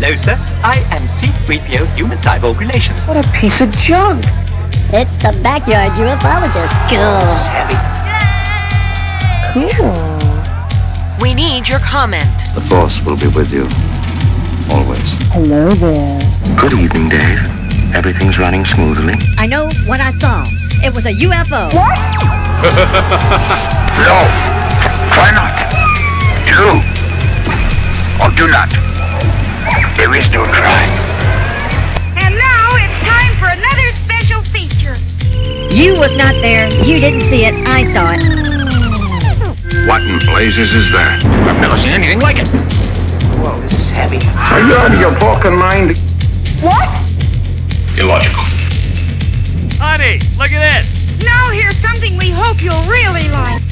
No, sir. I am C-3PO Human Cyborg Relations. What a piece of junk. It's the backyard ufologist. It's heavy. Cool. We need your comment. The Force will be with you. Always. Hello there. Good evening, Dave. Everything's running smoothly. I know what I saw. It was a UFO. What? No. Try not. Do. Or do not. There is no try. And now it's time for another special feature. You was not there. You didn't see it. I saw it. What in blazes is that? I've never seen anything like it. Whoa, this is heavy. Are you out of your fucking mind? What? Illogical. Honey, look at this. Now here's something we hope you'll really like.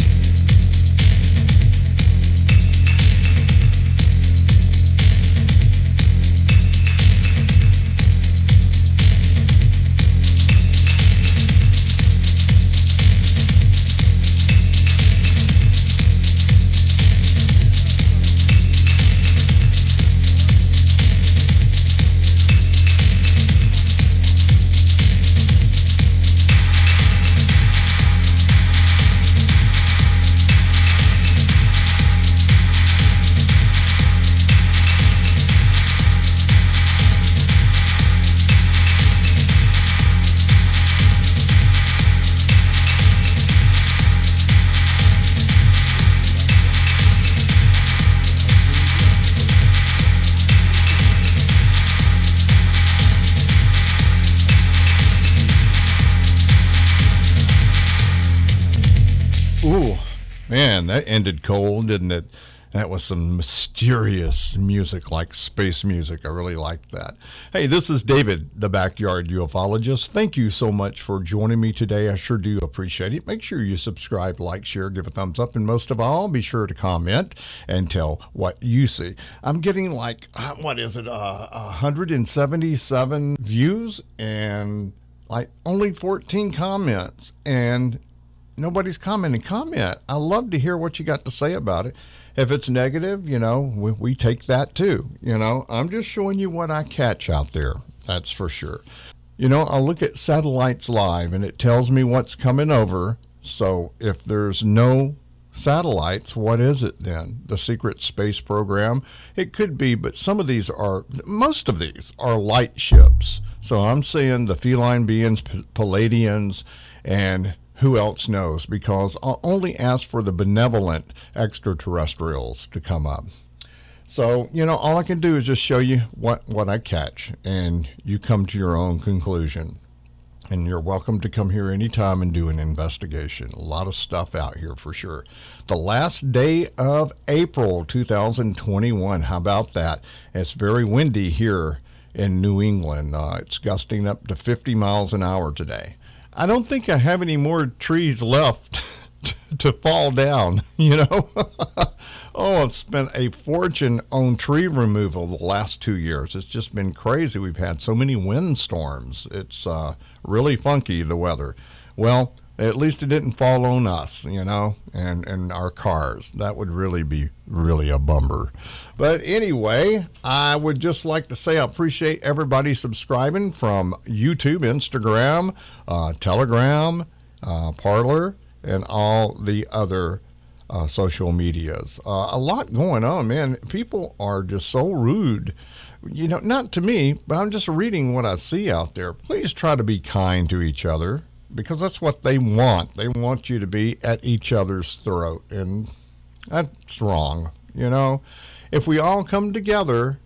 Ooh, man, that ended cold, didn't it? That was some mysterious music, like space music. I really liked that. Hey, this is David, the Backyard Ufologist. Thank you so much for joining me today. I sure do appreciate it. Make sure you subscribe, like, share, give a thumbs up, and most of all, be sure to comment and tell what you see. I'm getting like, 177 views and like only 14 comments, and nobody's commenting. Comment. I love to hear what you got to say about it. If it's negative, you know, we take that too. You know, I'm just showing you what I catch out there. That's for sure. You know, I'll look at satellites live and it tells me what's coming over. So if there's no satellites, what is it then? The secret space program? It could be, but most of these are light ships. So I'm saying the feline beings, Palladians, and who else knows, because I'll only ask for the benevolent extraterrestrials to come up. So, you know, all I can do is just show you what I catch, and you come to your own conclusion. And you're welcome to come here anytime and do an investigation. A lot of stuff out here for sure. The last day of April 2021. How about that? It's very windy here in New England. It's gusting up to 50 miles an hour today. I don't think I have any more trees left to fall down, you know. Oh, I've spent a fortune on tree removal the last 2 years. It's just been crazy. We've had so many windstorms. It's really funky, the weather. Well, at least it didn't fall on us, you know, and our cars. That would really be a bummer. But anyway, I would just like to say I appreciate everybody subscribing from YouTube, Instagram, Telegram, Parler, and all the other social medias. A lot going on, man. People are just so rude. You know, not to me, but I'm just reading what I see out there. Please try to be kind to each other, because that's what they want. They want you to be at each other's throat, and that's wrong. You know, if we all come together,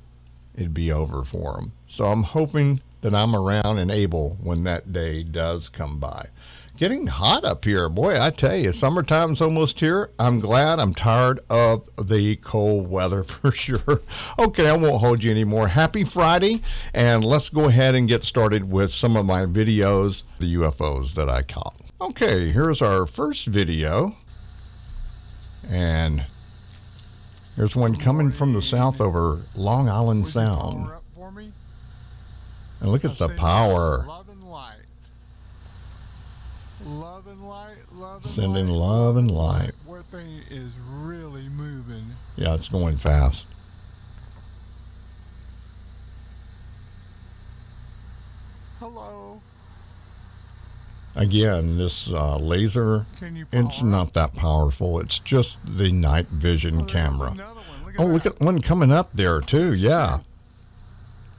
it'd be over for them. So I'm hoping that I'm around and able when that day does come by. Getting hot up here, boy, I tell you, summertime's almost here. I'm glad. I'm tired of the cold weather for sure. Okay, I won't hold you anymore. Happy Friday, and let's go ahead and get started with some of my videos, the UFOs that I caught. Okay, here's our first video, and here's one coming from the south over Long Island Sound. And look at the power. Love and light, love and sending light, love and light. What thing is really moving? Yeah, it's going fast. Hello. Again, this laser, it's not that powerful. It's just the night vision camera. Oh, look at one coming up there, too. Yeah.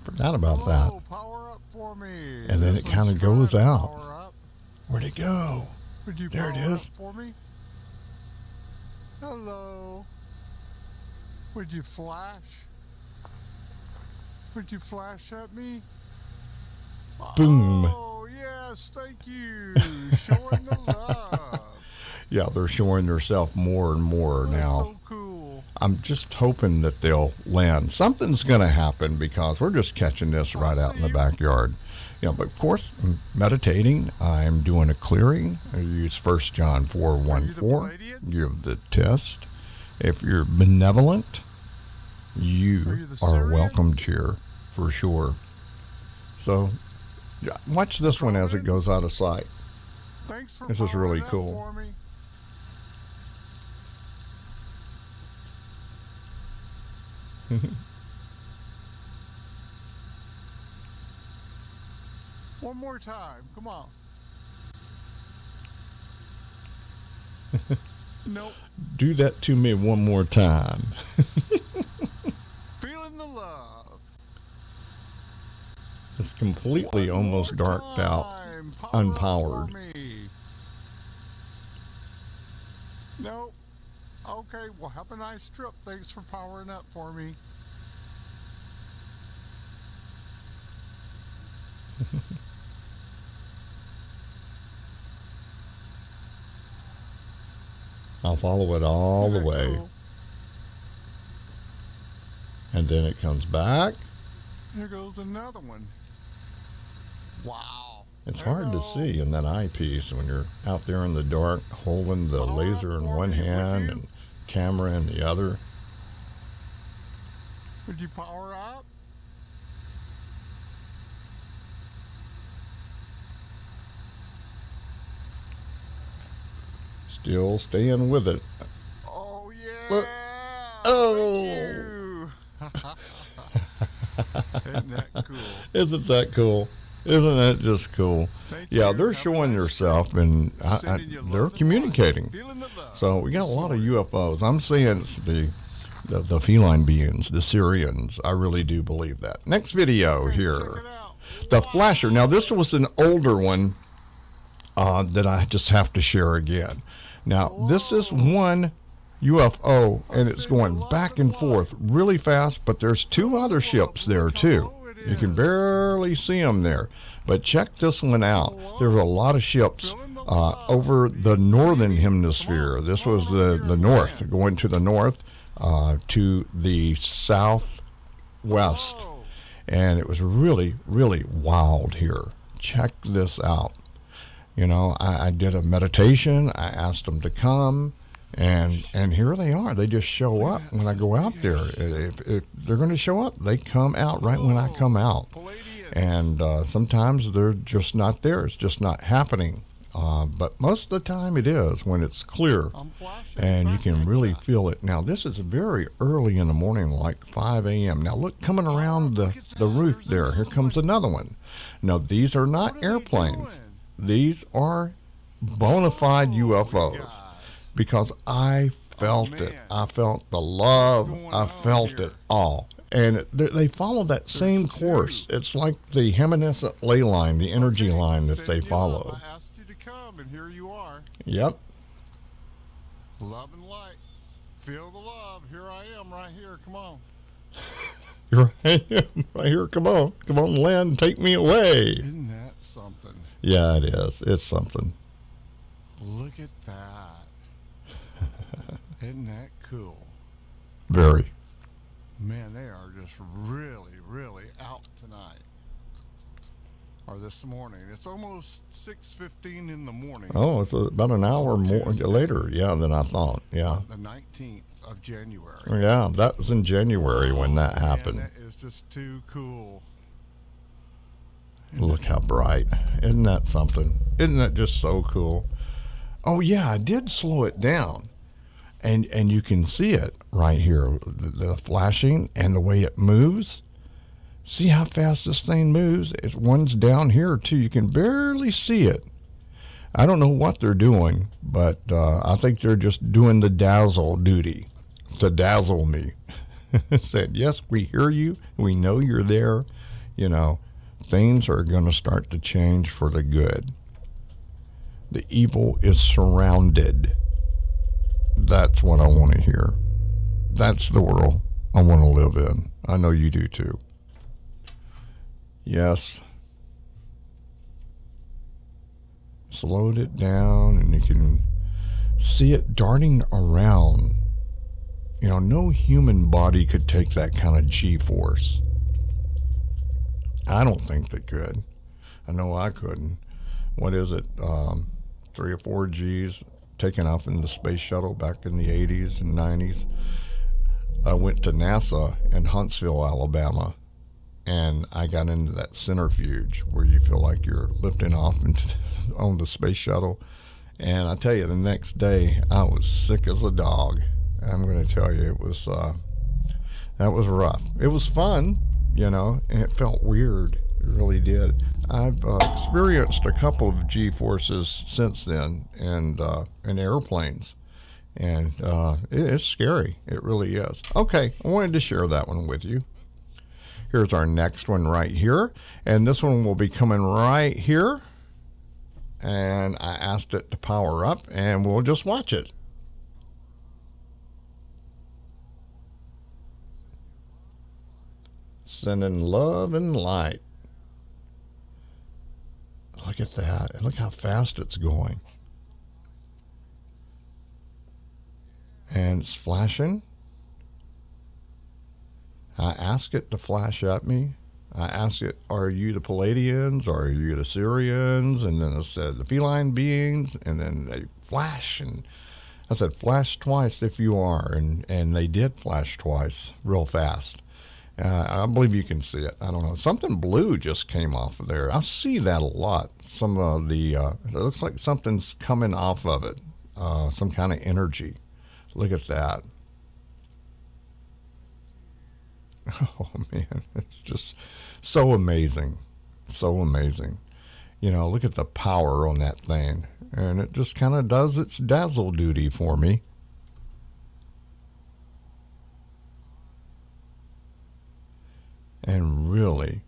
Forgot about that. Power up for me. And then it kind of goes out. Where'd it go? There it is. For me? Hello. Would you flash? Would you flash at me? Boom. Oh, yes, thank you. Showing the love. Yeah, they're showing themselves more and more now. So cool. I'm just hoping that they'll land. Something's going to happen because we're just catching this right out in the backyard. Yeah, but of course, I'm meditating. I'm doing a clearing. I use 1 John 4:14. Give the test. If you're benevolent, you are welcomed here for sure. So, yeah, watch this one as it goes out of sight. This is really cool. One more time, come on. Nope. Do that to me one more time. Feeling the love. It's completely almost darked out, unpowered. Nope. Okay, well, have a nice trip. Thanks for powering up for me. I'll follow it all the way. Cool? And then it comes back. There goes another one. Wow. It's hard to see in that eyepiece when you're out there in the dark holding the laser in one hand and camera in the other. Would you power up? Still staying with it. Oh, yeah. Look. Oh. Isn't that cool? Isn't that cool? Isn't that just cool? Yeah, they're showing themselves and they're communicating. So we got a lot of UFOs. I'm saying it's the feline beings, the Syrians. I really do believe that. Next video here. The flasher. Now this was an older one that I just have to share again. Now this is one UFO and it's going back and forth really fast, but there's two other ships there too. You can barely see them there, but check this one out. There's a lot of ships over the northern hemisphere. This was the north, going to the north to the southwest, and it was really, really wild here. Check this out. You know, I did a meditation. I asked them to come. And here they are. They just show up when I go out there. If they're going to show up, they come out right when I come out. And sometimes they're just not there. It's just not happening. But most of the time it is when it's clear. And you can really feel it. Now, this is very early in the morning, like 5 a.m. Now, look, coming around the roof there. Here comes another one. Now, these are not airplanes. These are bona fide UFOs. Because I felt it. I felt the love. I felt it all. And they follow that same course. It's like the heminescent ley line, the energy line that they follow. I asked you to come, and here you are. Yep. Love and light. Feel the love. Here I am right here. Come on. You're right here. Come on. Come on, land. Take me away. Isn't that something? Yeah, it is. It's something. Look at that. Isn't that cool? Very. Man, they are just really, really out tonight. Or this morning. It's almost 6:15 in the morning. Oh, it's about an hour more later, yeah, than I thought. Yeah. The 19th of January. Yeah, that was in January when that happened. Man, that is just too cool. Look how bright. Isn't that something? Isn't that just so cool? Oh, yeah, I did slow it down. And you can see it right here, the flashing and the way it moves. See how fast this thing moves? One's down here too. You can barely see it. I don't know what they're doing, but I think they're just doing the dazzle duty to dazzle me. Said, yes, we hear you. We know you're there. You know, things are going to start to change for the good. The evil is surrounded. That's what I want to hear. That's the world I want to live in. I know you do too. Yes. Slowed it down and you can see it darting around. You know, no human body could take that kind of G-force. I don't think they could. I know I couldn't. What is it? 3 or 4 Gs taken off in the space shuttle back in the 80s and 90s. I went to NASA in Huntsville, Alabama, and I got into that centrifuge where you feel like you're lifting off on the space shuttle. And I tell you, the next day I was sick as a dog. I'm going to tell you, it was that was rough. It was fun, you know, and it felt weird. It really did. I've experienced a couple of G-forces since then, and in airplanes, and it's scary. It really is. Okay, I wanted to share that one with you. Here's our next one right here, and this one will be coming right here. And I asked it to power up, and we'll just watch it. Sending love and light. Look at that. Look how fast it's going. And it's flashing. I asked it to flash at me. I asked it, are you the Palladians? Or are you the Syrians? And then it said the feline beings. And then they flash. And I said, flash twice if you are. And they did flash twice real fast. I believe you can see it. I don't know. Something blue just came off of there. I see that a lot. Some of the, it looks like something's coming off of it. Some kind of energy. Look at that. Oh, man. It's just so amazing. So amazing. You know, look at the power on that thing. And it just kind of does its dazzle duty for me. And really,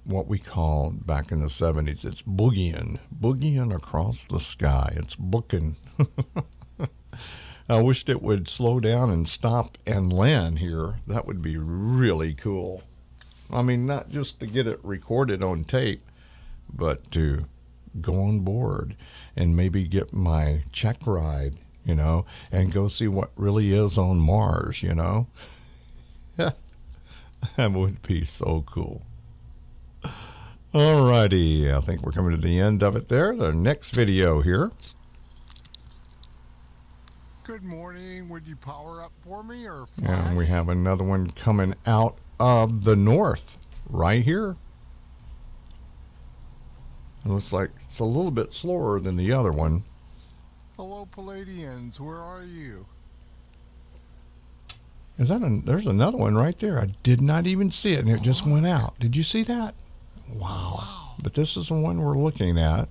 what we called back in the 70s, it's boogieing across the sky. It's booking. I wished it would slow down and stop and land here. That would be really cool. I mean, not just to get it recorded on tape, but to go on board and maybe get my check ride, you know, and go see what really is on Mars, you know. That would be so cool. Alrighty, I think we're coming to the end of it there. The next video here. Good morning. Would you power up for me or flash? And we have another one coming out of the north right here. It looks like it's a little bit slower than the other one. Hello, Palladians. Where are you? Is that there's another one right there. I did not even see it, and it just went out. Did you see that? Wow. But this is the one we're looking at.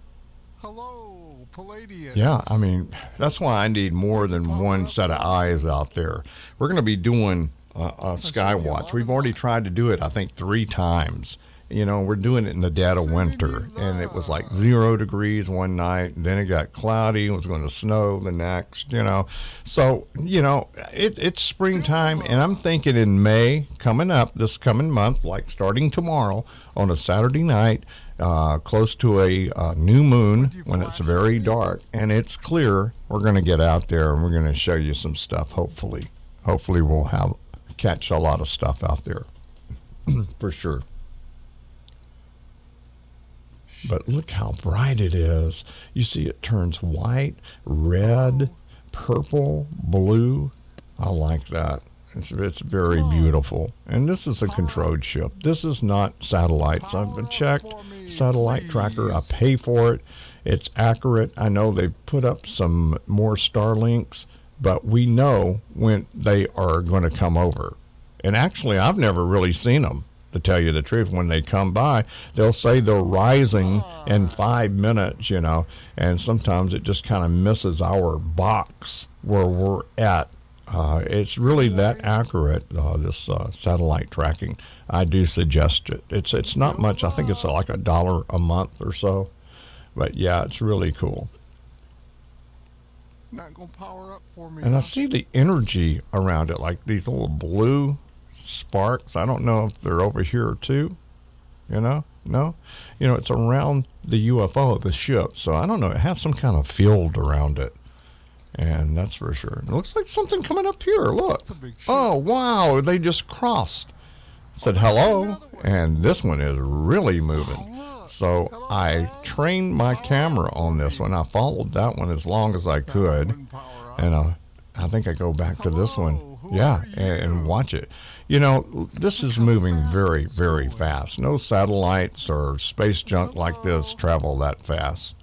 Hello, Palladians. Yeah, I mean, that's why I need more than one set of eyes out there. We're going to be doing a sky watch. We've already tried to do it, I think, 3 times. You know, we're doing it in the dead of winter, and it was like 0 degrees one night, and then it got cloudy, it was going to snow the next, you know. So, you know, it's springtime, and I'm thinking in May, coming up, this coming month, like starting tomorrow, on a Saturday night, close to a new moon, when it's very dark, and it's clear, we're going to get out there, and we're going to show you some stuff, hopefully. Hopefully we'll catch a lot of stuff out there, for sure. But look how bright it is. You see it turns white, red, purple, blue. I like that. It's very beautiful. And this is a controlled ship. This is not satellites. I've checked. Satellite tracker. I pay for it. It's accurate. I know they've put up some more Starlinks, but we know when they are going to come over. And actually, I've never really seen them. to tell you the truth. When they come by, they'll say they're rising in 5 minutes, you know, and sometimes it just kind of misses our box where we're at. It's really that accurate, this satellite tracking. I do suggest it. It's not much. I think it's like $1 a month or so. But yeah, it's really cool. Not gonna power up for me. And I see the energy around it, like these little blue sparks. I don't know if they're over here too. You know? No? You know, it's around the UFO, the ship. So I don't know. It has some kind of field around it. And that's for sure. It looks like something coming up here. Look. That's a big ship. Oh, wow. They just crossed. Said hello. And this one is really moving. So I trained my camera on this one. I followed that one as long as I could. And I think I go back to this one. Yeah, and watch it. You know, this is moving very, very fast. No satellites or space junk like this travel that fast.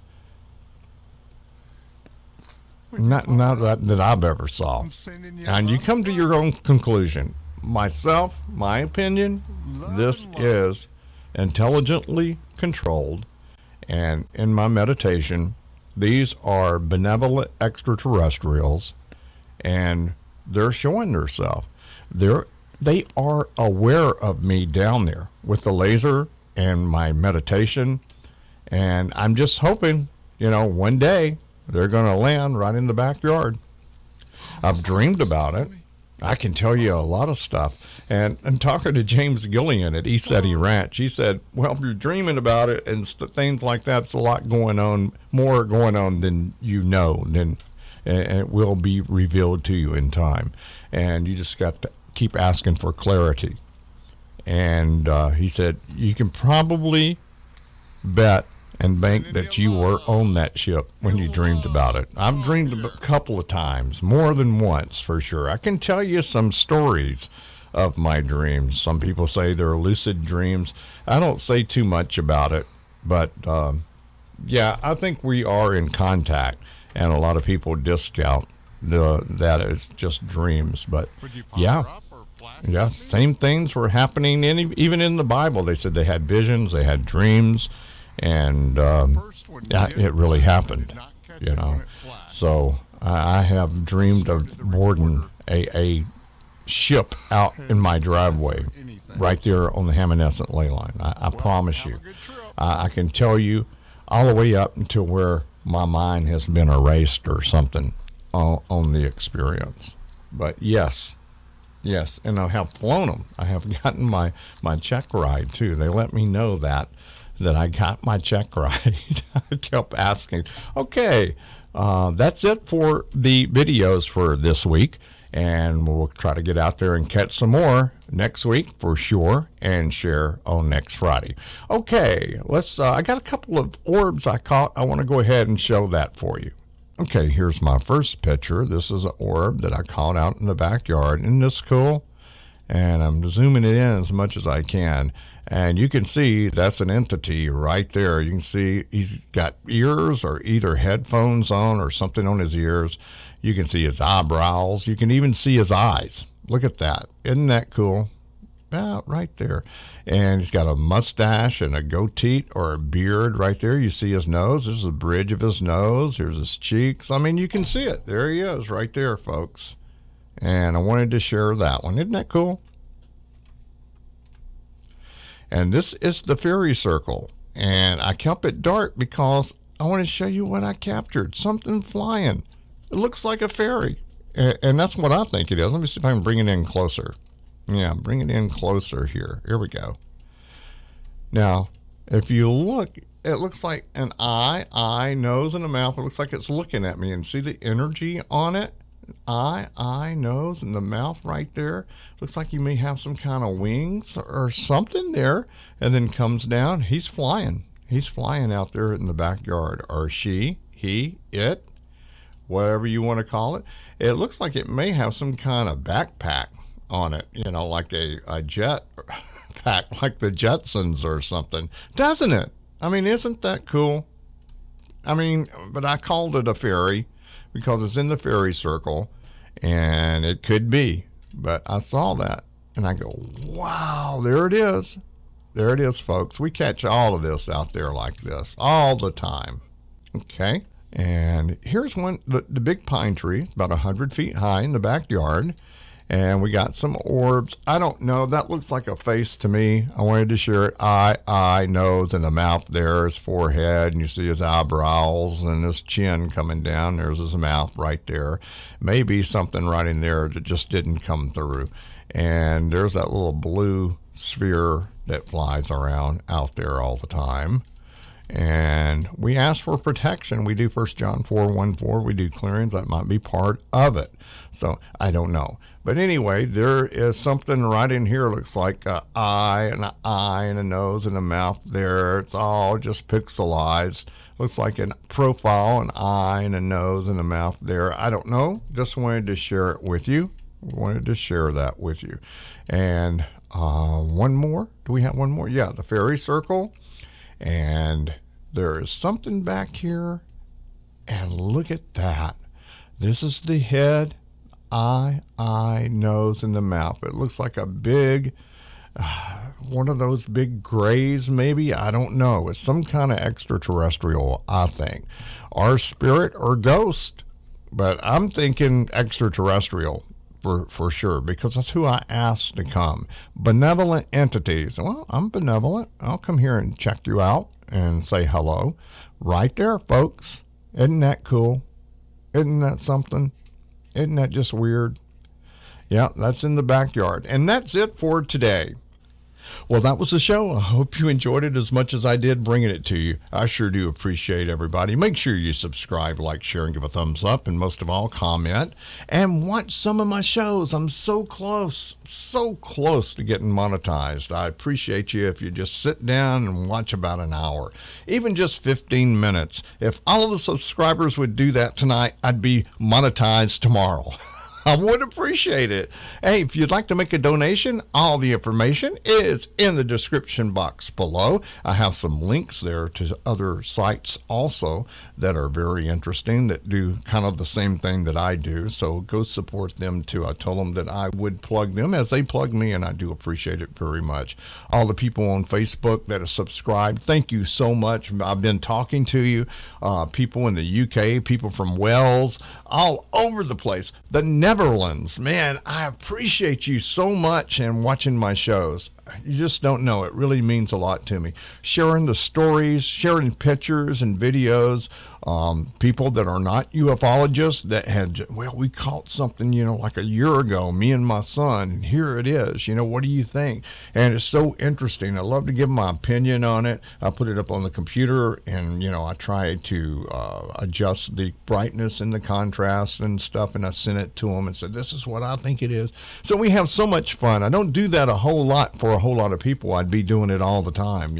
Not that I've ever saw. And you come to your own conclusion. Myself, my opinion, this is intelligently controlled, and in my meditation, these are benevolent extraterrestrials, and they're showing themselves. They are aware of me down there with the laser and my meditation, and I'm just hoping, you know, one day they're going to land right in the backyard. I've dreamed about it. I can tell you a lot of stuff. And talking to James Gillian at EDST Ranch, he said, well, if you're dreaming about it and things like that, it's a lot going on, more going on than you know, and it will be revealed to you in time. And you just got to keep asking for clarity. And he said, you can probably bet and bank that you were on that ship when you dreamed about it. I've dreamed a couple of times, more than once for sure. I can tell you some stories of my dreams. Some people say they're lucid dreams. I don't say too much about it, but yeah, I think we are in contact, and a lot of people discount that as just dreams. But yeah, same things were happening even in the Bible. They said they had visions, they had dreams. And it really happened, you know. So I have dreamed of boarding a ship out in my driveway right there on the Hammonescent ley line. I promise you. I can tell you all the way up until where my mind has been erased or something on the experience. But yes, and I have flown them. I have gotten my check ride too. They let me know that I got my check ride. I kept asking. Okay, that's it for the videos for this week, and we'll try to get out there and catch some more next week for sure, and share on next Friday. Okay, let's. I got a couple of orbs I caught. I want to go ahead and show that for you. Okay, here's my first picture. This is an orb that I caught out in the backyard. Isn't this cool? And I'm zooming it in as much as I can. And you can see that's an entity right there. You can see he's got ears or either headphones on or something on his ears. You can see his eyebrows. You can even see his eyes. Look at that. Isn't that cool? Right there. And he's got a mustache and a goatee or a beard right there. You see his nose. This is the bridge of his nose. Here's his cheeks. I mean, you can see it. There he is right there, folks. And I wanted to share that one. Isn't that cool? And this is the fairy circle. And I kept it dark because I want to show you what I captured. Something flying. It looks like a fairy. And that's what I think it is. Let me see if I can bring it in closer. Yeah, bring it in closer here. Here we go. Now, if you look, it looks like an eye, nose, and a mouth. It looks like it's looking at me. And see the energy on it? Eye, nose, and the mouth right there. Looks like you may have some kind of wings or something there. And then comes down. He's flying. He's flying out there in the backyard. Or she, he, it, whatever you want to call it. It looks like it may have some kind of backpack on it, you know, like a jet pack, like the Jetsons or something, doesn't it? I mean, isn't that cool? I mean, but I called it a fairy because it's in the fairy circle, and it could be, but I saw that, and I go, wow, there it is. There it is, folks. We catch all of this out there like this all the time. Okay. And here's one, the big pine tree, about 100 feet high in the backyard. And we got some orbs. I don't know. That looks like a face to me. I wanted to share it. Eye, nose, and the mouth there, his forehead, and you see his eyebrows and his chin coming down. There's his mouth right there. Maybe something right in there that just didn't come through. And there's that little blue sphere that flies around out there all the time. And we ask for protection. We do 1 John 4:1-4. We do clearings. That might be part of it. So I don't know. But anyway, there is something right in here. Looks like an eye and a nose and a mouth there. It's all just pixelized. Looks like a profile, an eye and a nose and a mouth there. I don't know. Just wanted to share it with you. Wanted to share that with you. And one more. Do we have one more? Yeah, the fairy circle. And there is something back here. And look at that. This is the head, eye, nose, and the mouth. It looks like a big, one of those big grays, maybe. I don't know. It's some kind of extraterrestrial, I think. Or spirit or ghost. But I'm thinking extraterrestrial. For sure, because that's who I asked to come. Benevolent entities. Well, I'm benevolent. I'll come here and check you out and say hello. Right there, folks. Isn't that cool? Isn't that something? Isn't that just weird? Yeah, that's in the backyard. And that's it for today. Well, that was the show. I hope you enjoyed it as much as I did bringing it to you. I sure do appreciate everybody. Make sure you subscribe, like, share, and give a thumbs up. And most of all, comment. And watch some of my shows. I'm so close to getting monetized. I appreciate you if you just sit down and watch about an hour. Even just 15 minutes. If all of the subscribers would do that tonight, I'd be monetized tomorrow. I would appreciate it. Hey, if you'd like to make a donation, all the information is in the description box below. I have some links there to other sites also that are very interesting, that do kind of the same thing that I do. So go support them too. I told them that I would plug them as they plug me, and I do appreciate it very much. All the people on Facebook that have subscribed, thank you so much. I've been talking to you. People in the UK, people from Wales, all over the place. The Netherlands, man, I appreciate you so much and watching my shows. You just don't know. It really means a lot to me. Sharing the stories, sharing pictures and videos. People that are not ufologists that had, well, we caught something, like a year ago, me and my son, and here it is. What do you think? And it's so interesting. I love to give my opinion on it. I put it up on the computer, and, I try to adjust the brightness and the contrast and stuff, and I sent it to them and said, this is what I think it is. So we have so much fun. I don't do that a whole lot for a whole lot of people. I'd be doing it all the time,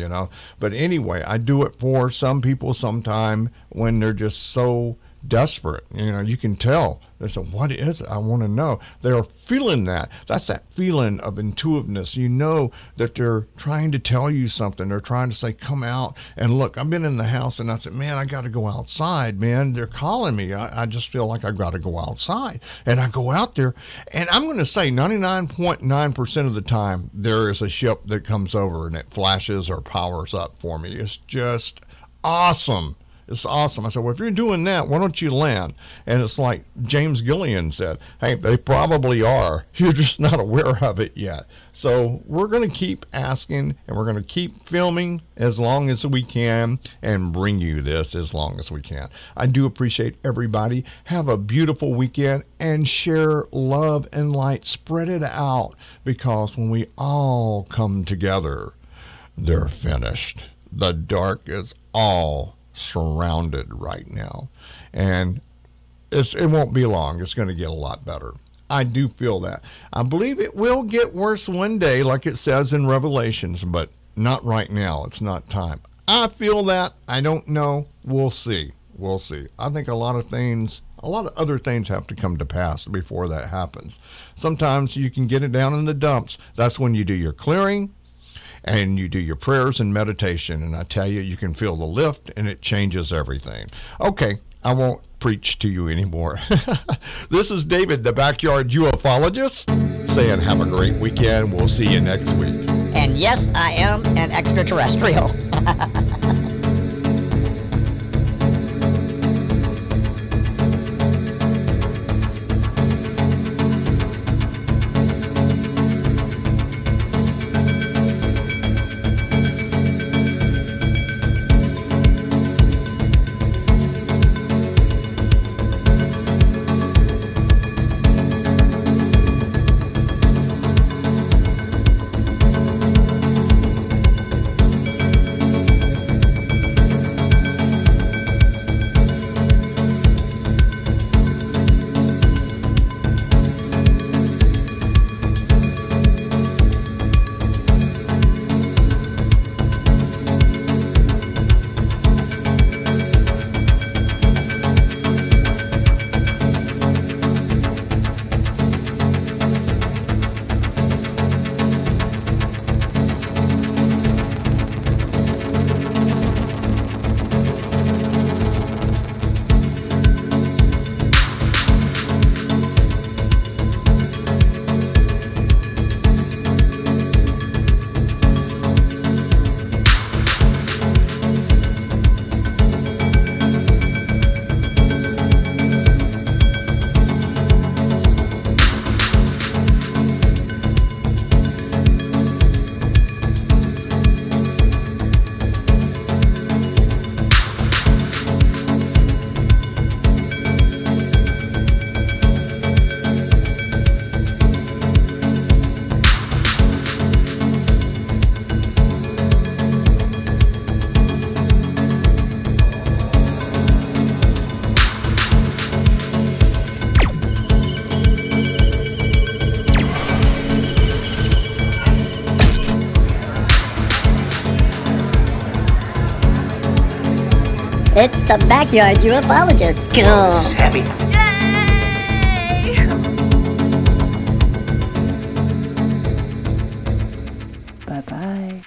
But anyway, I do it for some people sometime when they're just so desperate. You can tell. They say, what is it? I want to know. They're feeling that. That's that feeling of intuitiveness. That they're trying to tell you something. They're trying to say, come out and look. I've been in the house and I said, man, I got to go outside, man. They're calling me. I just feel like I've got to go outside. And I go out there, and I'm going to say 99.9% of the time, there is a ship that comes over and it flashes or powers up for me. It's just awesome. It's awesome. I said, well, if you're doing that, why don't you land? And it's like James Gillian said, hey, they probably are. You're just not aware of it yet. So we're going to keep asking, and we're going to keep filming as long as we can and bring you this as long as we can. I do appreciate everybody. Have a beautiful weekend and share love and light. Spread it out, because when we all come together, they're finished. The dark is all surrounded right now, and it won't be long. It's going to get a lot better. I do feel that. I believe it will get worse one day, like it says in Revelations, but not right now. It's not time. I feel that. I don't know. We'll see. I think a lot of other things have to come to pass before that happens. Sometimes you can get it down in the dumps. That's when you do your clearing and you do your prayers and meditation, and I tell you, you can feel the lift, and it changes everything. Okay, I won't preach to you anymore. This is David, the Backyard Ufologist, saying have a great weekend. We'll see you next week. And yes, I am an extraterrestrial. It's the Backyard Ufologist. Oh, heavy. Bye-bye.